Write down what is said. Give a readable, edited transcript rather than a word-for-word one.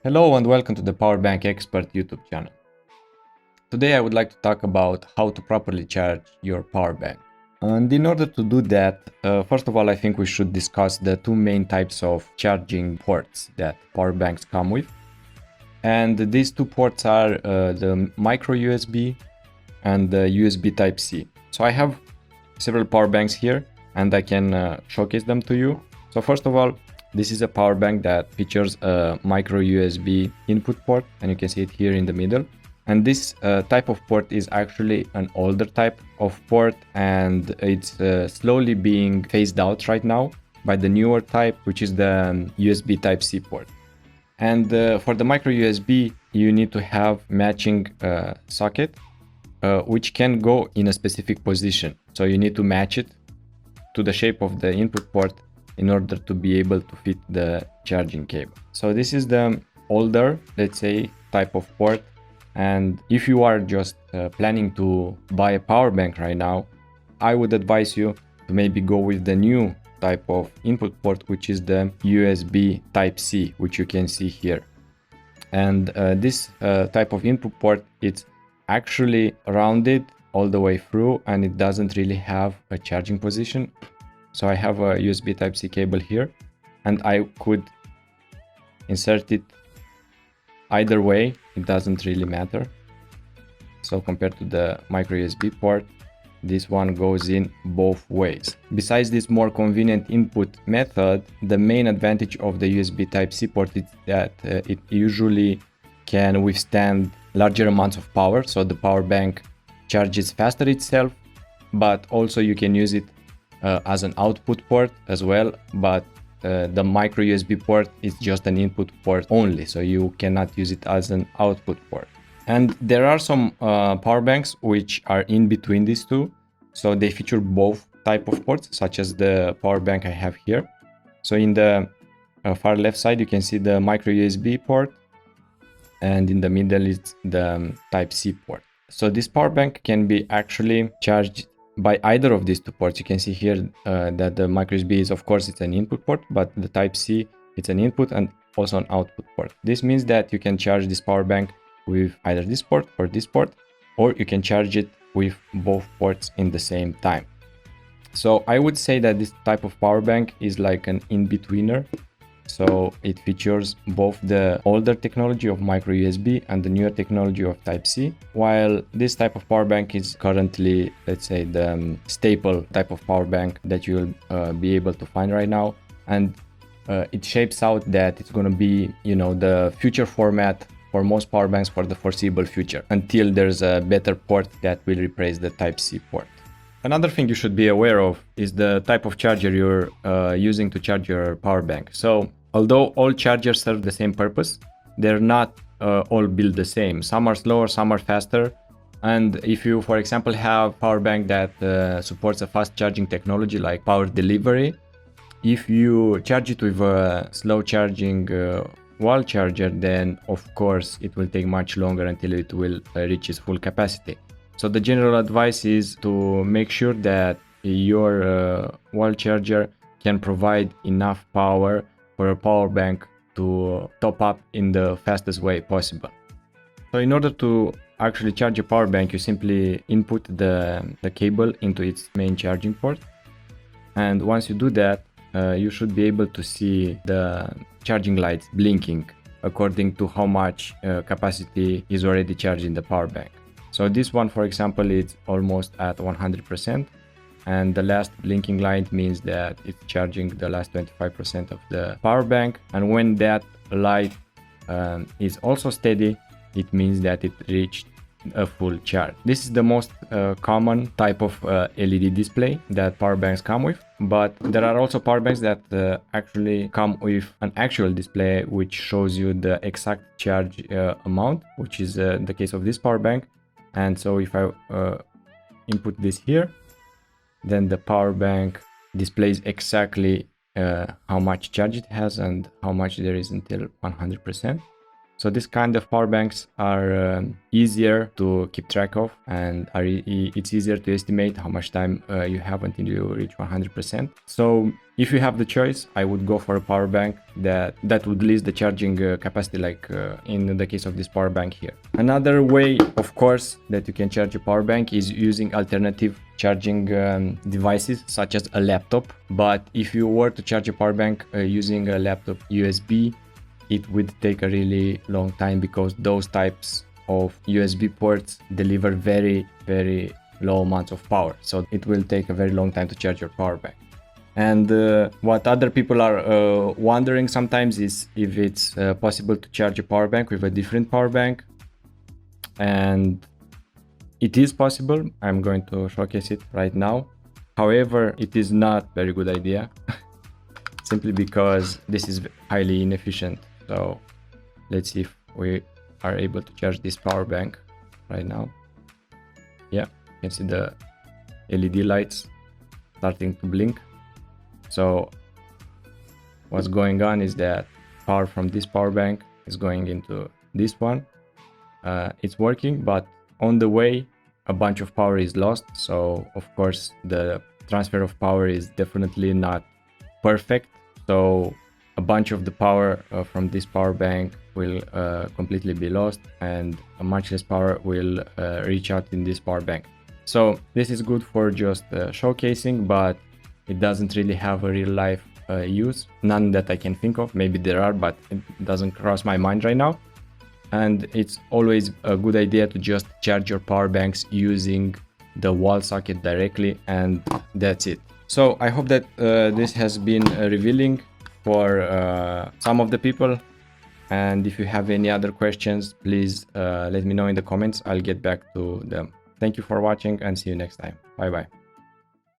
Hello and welcome to the Power Bank Expert YouTube channel. Today I would like to talk about how to properly charge your power bank. And in order to do that, first of all, I think we should discuss the two main types of charging ports that power banks come with. And these two ports are the micro USB and the USB Type-C. So I have several power banks here and I can showcase them to you. So first of all, this is a power bank that features a micro USB input port, and you can see it here in the middle. And this type of port is actually an older type of port, and it's slowly being phased out right now by the newer type, which is the USB Type-C port. And for the micro USB, you need to have matching socket, which can go in a specific position. So you need to match it to the shape of the input port in order to be able to fit the charging cable. So this is the older, let's say, type of port. And if you are just planning to buy a power bank right now, I would advise you to maybe go with the new type of input port, which is the USB Type-C, which you can see here. And this type of input port, it's actually rounded all the way through, and it doesn't really have a charging position. So I have a USB Type-C cable here, and I could insert it either way, it doesn't really matter. So compared to the micro USB port, this one goes in both ways. Besides this more convenient input method, the main advantage of the USB Type-C port is that it usually can withstand larger amounts of power. So the power bank charges faster itself, but also you can use it as an output port as well, but the micro USB port is just an input port only, so you cannot use it as an output port. And there are some power banks which are in between these two, so they feature both type of ports, such as the power bank I have here. So in the far left side you can see the micro USB port, and in the middle is the Type-C port. So this power bank can be actually charged by either of these two ports. You can see here that the micro USB is, of course, it's an input port, but the Type-C, it's an input and also an output port. This means that you can charge this power bank with either this port, or you can charge it with both ports in the same time. So I would say that this type of power bank is like an in-betweener. So it features both the older technology of micro USB and the newer technology of Type-C, while this type of power bank is currently, let's say, the staple type of power bank that you will be able to find right now. And it shapes out that it's going to be, you know, the future format for most power banks for the foreseeable future, until there's a better port that will replace the Type-C port. Another thing you should be aware of is the type of charger you're using to charge your power bank. So although all chargers serve the same purpose, they're not all built the same. Some are slower, some are faster. And if you, for example, have power bank that supports a fast charging technology like power delivery, if you charge it with a slow charging wall charger, then of course it will take much longer until it will reach its full capacity. So the general advice is to make sure that your wall charger can provide enough power for a power bank to top up in the fastest way possible. So in order to actually charge a power bank, you simply input the cable into its main charging port. And once you do that, you should be able to see the charging lights blinking according to how much capacity is already charged in the power bank. So this one, for example, is almost at 100%, and the last blinking light means that it's charging the last 25% of the power bank. And when that light is also steady, it means that it reached a full charge. This is the most common type of LED display that power banks come with, but there are also power banks that actually come with an actual display which shows you the exact charge amount, which is the case of this power bank. And so if I input this here, then the power bank displays exactly how much charge it has and how much there is until 100%. So this kind of power banks are easier to keep track of, and it's easier to estimate how much time you have until you reach 100%. So if you have the choice, I would go for a power bank that would list the charging capacity, like in the case of this power bank here. Another way, of course, that you can charge a power bank is using alternative charging devices such as a laptop. But if you were to charge a power bank using a laptop USB, it would take a really long time, because those types of USB ports deliver very, very low amounts of power. So it will take a very long time to charge your power bank. And what other people are wondering sometimes is if it's possible to charge a power bank with a different power bank. And it is possible. I'm going to showcase it right now. However, it is not a very good idea simply because this is highly inefficient. So let's see if we are able to charge this power bank right now. Yeah, you can see the LED lights starting to blink. So what's going on is that power from this power bank is going into this one. It's working, but on the way a bunch of power is lost. So of course the transfer of power is definitely not perfect. So a bunch of the power from this power bank will completely be lost, and much less power will reach out in this power bank. So this is good for just showcasing, but it doesn't really have a real life use. None that I can think of. Maybe there are, but it doesn't cross my mind right now. And it's always a good idea to just charge your power banks using the wall socket directly, and that's it. So I hope that this has been revealing for some of the people. And if you have any other questions, please let me know in the comments. I'll get back to them. Thank you for watching, and see you next time. Bye bye.